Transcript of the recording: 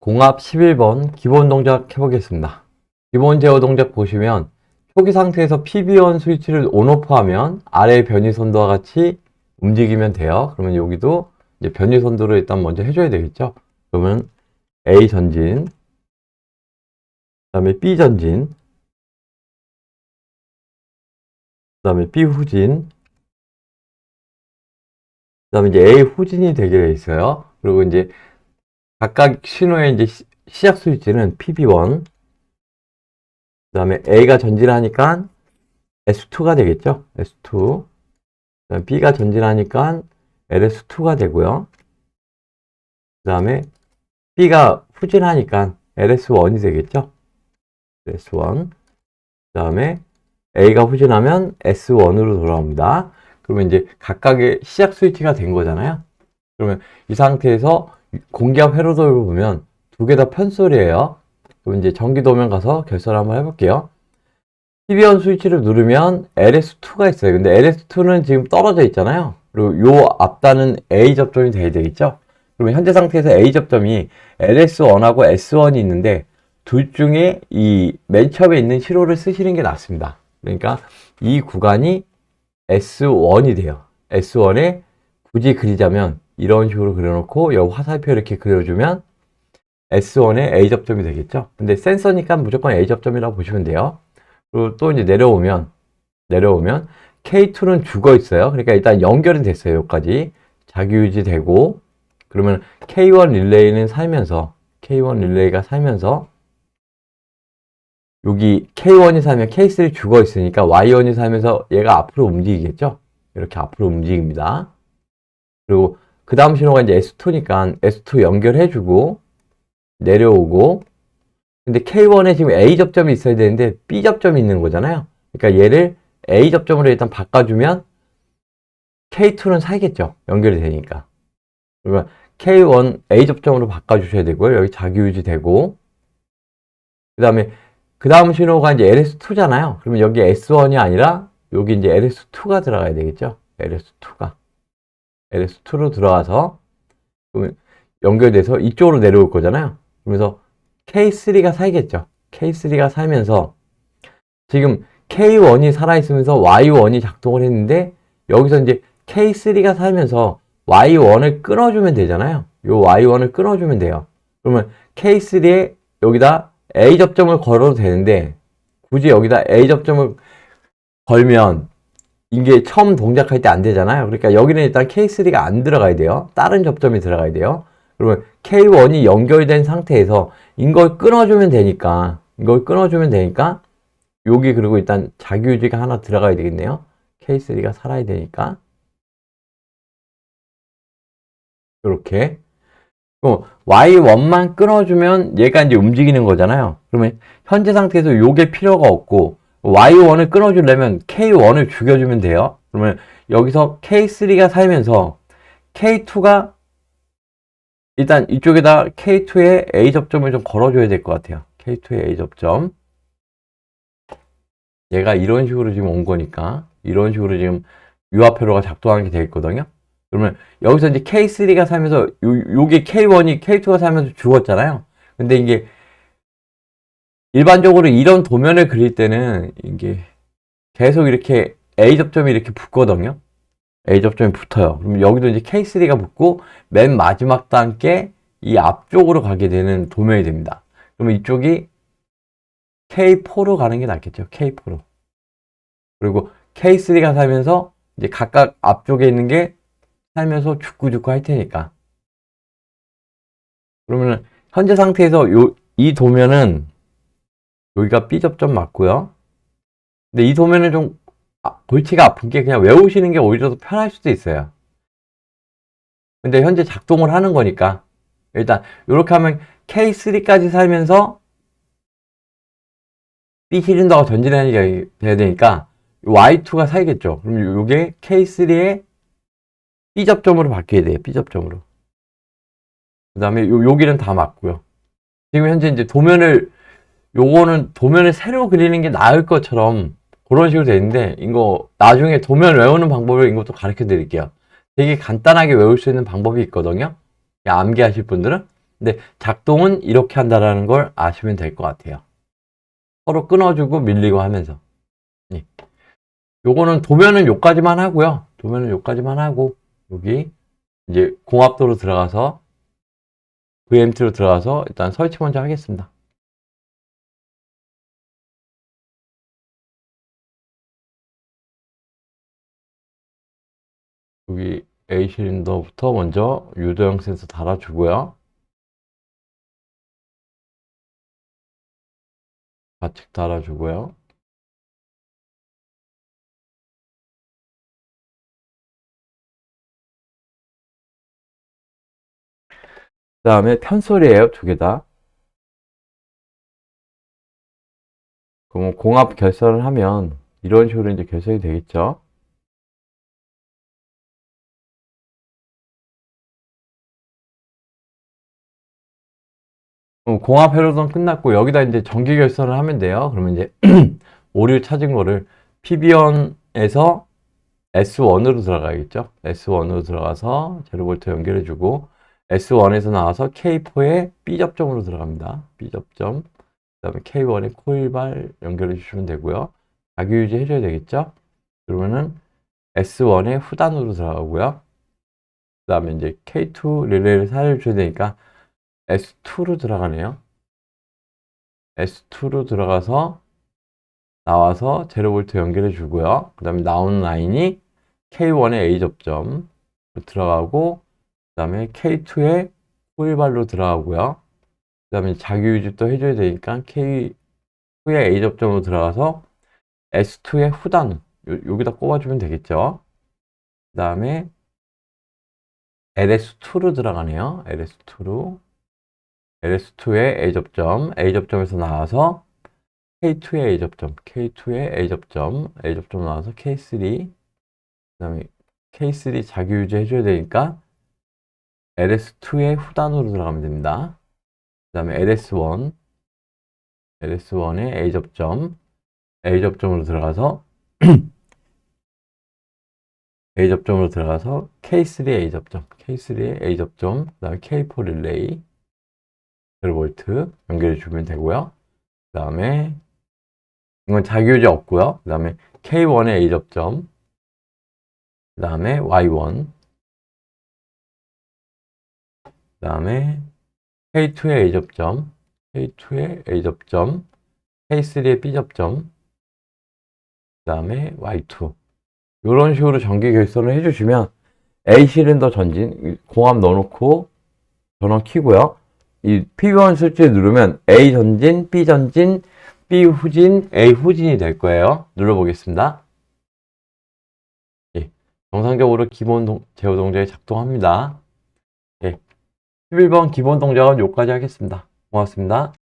공합 11번 기본 동작 해보겠습니다. 기본 제어 동작 보시면 초기 상태에서 PB1 스위치를 온오프 하면 아래 변이선도와 같이 움직이면 돼요. 그러면 여기도 이제 변이선도를 일단 먼저 해줘야 되겠죠. 그러면 A 전진, 그 다음에 B 전진, 그 다음에 B 후진, 그 다음에 이제 A 후진이 되게 돼 있어요. 그리고 이제 각각 신호의 이제 시작 스위치는 PB1, 그 다음에 A가 전진하니까 S2가 되겠죠. S2. B가 전진하니까 LS2가 되고요. 그 다음에 B가 후진하니까 LS1이 되겠죠. LS1. 그 다음에 A가 후진하면 S1으로 돌아옵니다. 그러면 이제 각각의 시작 스위치가 된 거잖아요. 그러면 이 상태에서 공기압 회로도를 보면 두 개 다 편솔이에요. 그럼 이제 전기도면 가서 결선을 한번 해볼게요. PB1 스위치를 누르면 LS2가 있어요. 근데 LS2는 지금 떨어져 있잖아요. 그리고 요 앞단은 A 접점이 돼야 되겠죠. 그러면 현재 상태에서 A 접점이 LS1하고 S1이 있는데 둘 중에 이 맨 처음에 있는 시로를 쓰시는 게 낫습니다. 그러니까 이 구간이 S1이 돼요. S1에 굳이 그리자면 이런 식으로 그려놓고 여기 화살표 이렇게 그려주면 S1에 A 접점이 되겠죠. 근데 센서니까 무조건 A 접점이라고 보시면 돼요. 그리고 또 이제 내려오면 K2는 죽어 있어요. 그러니까 일단 연결은 됐어요. 여기까지 자기유지 되고, 그러면 K1 릴레이는 살면서 K1 릴레이가 살면서 여기 K1이 살면 K3 죽어 있으니까 Y1이 살면서 얘가 앞으로 움직이겠죠. 이렇게 앞으로 움직입니다. 그리고 그 다음 신호가 이제 S2니까 S2 연결해주고 내려오고, 근데 K1에 지금 A 접점이 있어야 되는데 B 접점이 있는 거잖아요. 그러니까 얘를 A 접점으로 일단 바꿔주면 K2는 살겠죠. 연결이 되니까. 그러면 K1 A 접점으로 바꿔주셔야 되고요. 여기 자기유지 되고, 그 다음에 그 다음 신호가 이제 LS2잖아요. 그러면 여기 S1이 아니라 여기 이제 LS2가 들어가야 되겠죠. LS2로 들어가서 그러면 연결돼서 이쪽으로 내려올 거잖아요. 그러면서 K3가 살겠죠. K3가 살면서 지금 K1이 살아있으면서 Y1이 작동을 했는데 여기서 이제 K3가 살면서 Y1을 끊어주면 되잖아요. 요 Y1을 끊어주면 돼요. 그러면 K3에 여기다 A 접점을 걸어도 되는데 굳이 여기다 A 접점을 걸면 이게 처음 동작할 때 안 되잖아요. 그러니까 여기는 일단 K3가 안 들어가야 돼요. 다른 접점이 들어가야 돼요. 그러면 K1이 연결된 상태에서 이걸 끊어주면 되니까 여기 그리고 일단 자기유지가 하나 들어가야 되겠네요. K3가 살아야 되니까 이렇게. 그럼 Y1만 끊어주면 얘가 이제 움직이는 거잖아요. 그러면 현재 상태에서 요게 필요가 없고 Y1을 끊어주려면 K1을 죽여주면 돼요. 그러면 여기서 K3가 살면서 K2가 일단 이쪽에다 K2에 A 접점을 좀 걸어줘야 될 것 같아요. K2에 A 접점. 얘가 이런 식으로 지금 온 거니까 이런 식으로 지금 유압회로가 작동하게 되어 있거든요. 그러면 여기서 이제 K3가 살면서 요게 K1이 K2가 살면서 죽었잖아요. 근데 이게 일반적으로 이런 도면을 그릴 때는 이게 계속 이렇게 A 접점이 이렇게 붙거든요. A 접점이 붙어요. 그럼 여기도 이제 K3가 붙고 맨 마지막 단계 이 앞쪽으로 가게 되는 도면이 됩니다. 그러면 이쪽이 K4로 가는 게 낫겠죠. K4로. 그리고 K3가 살면서 이제 각각 앞쪽에 있는 게 살면서 죽고 할 테니까. 그러면 현재 상태에서 이 도면은 여기가 B 접점 맞고요. 근데 이 도면은 좀 골치가 아픈 게 그냥 외우시는 게 오히려 더 편할 수도 있어요. 근데 현재 작동을 하는 거니까 일단 이렇게 하면 K3까지 살면서 B 실린더가 전진해야 되니까 Y2가 살겠죠. 그럼 이게 K3의 B 접점으로 바뀌어야 돼요. B 접점으로. 그 다음에 여기는 다 맞고요. 지금 현재 이제 요거는 도면을 새로 그리는 게 나을 것처럼 그런 식으로 되어 있는데 이거 나중에 도면 외우는 방법을 이것도 가르쳐 드릴게요. 되게 간단하게 외울 수 있는 방법이 있거든요. 암기하실 분들은. 근데 작동은 이렇게 한다라는 걸 아시면 될 것 같아요. 서로 끊어주고 밀리고 하면서. 예. 요거는 도면은 요까지만 하고요. 도면은 요까지만 하고, 여기 이제 공합도로 들어가서 VMT로 들어가서 일단 설치 먼저 하겠습니다. 여기 A 실린더부터 먼저 유도형 센서 달아주고요. 좌측 달아주고요. 그 다음에 편솔이에요, 두 개 다. 그러면 공합 결선을 하면 이런 식으로 이제 결선이 되겠죠. 그럼 공합 회로선 끝났고 여기다 이제 정기 결선을 하면 돼요. 그러면 이제 오류 찾은 거를 PB1에서 S1으로 들어가야겠죠. S1으로 들어가서 제로볼트 연결해주고 S1에서 나와서 K4에 B 접점으로 들어갑니다. B 접점. 그 다음에 K1에 코일발 연결해 주시면 되고요. 자기 유지 해줘야 되겠죠. 그러면은 S1에 후단으로 들어가고요. 그 다음에 이제 K2 릴레이를 살려줘야 되니까 S2로 들어가네요. S2로 들어가서 나와서 제로볼트 연결해 주고요. 그 다음에 나오는 라인이 K1의 A 접점 들어가고, 그 다음에 K2의 코일발로 들어가고요. 그 다음에 자기 유지 또 해줘야 되니까 K2의 A 접점으로 들어가서 S2의 후단 여기다 꼽아주면 되겠죠. 그 다음에 LS2로 들어가네요. LS2로 LS2의 A 접점, A 접점에서 나와서 K2의 A 접점, K2의 A 접점, A 접점 나와서 K3, 그 다음에 K3 자기 유지 해줘야 되니까 LS2의 후단으로 들어가면 됩니다. 그 다음에 LS1, LS1의 A 접점, A 접점으로 들어가서 A 접점으로 들어가서 K3 A 접점, K3의 A 접점, 그 다음에 K4 릴레이, 제로볼트 연결해 주면 되고요. 그 다음에 이건 자기 유지 없고요. 그 다음에 K1의 A 접점, 그 다음에 Y1, 그 다음에 K2의 A 접점, K2의 A 접점, K3의 B 접점, 그 다음에 Y2. 이런 식으로 전기 결선을 해주시면 A 실린더 전진, 공합 넣어놓고 전원 켜고요. 이 PB1 스위치 누르면 A 전진, B 전진, B 후진, A 후진이 될 거예요. 눌러보겠습니다. 예, 정상적으로 기본 제어 동작이 작동합니다. 예, 11번 기본 동작은 여기까지 하겠습니다. 고맙습니다.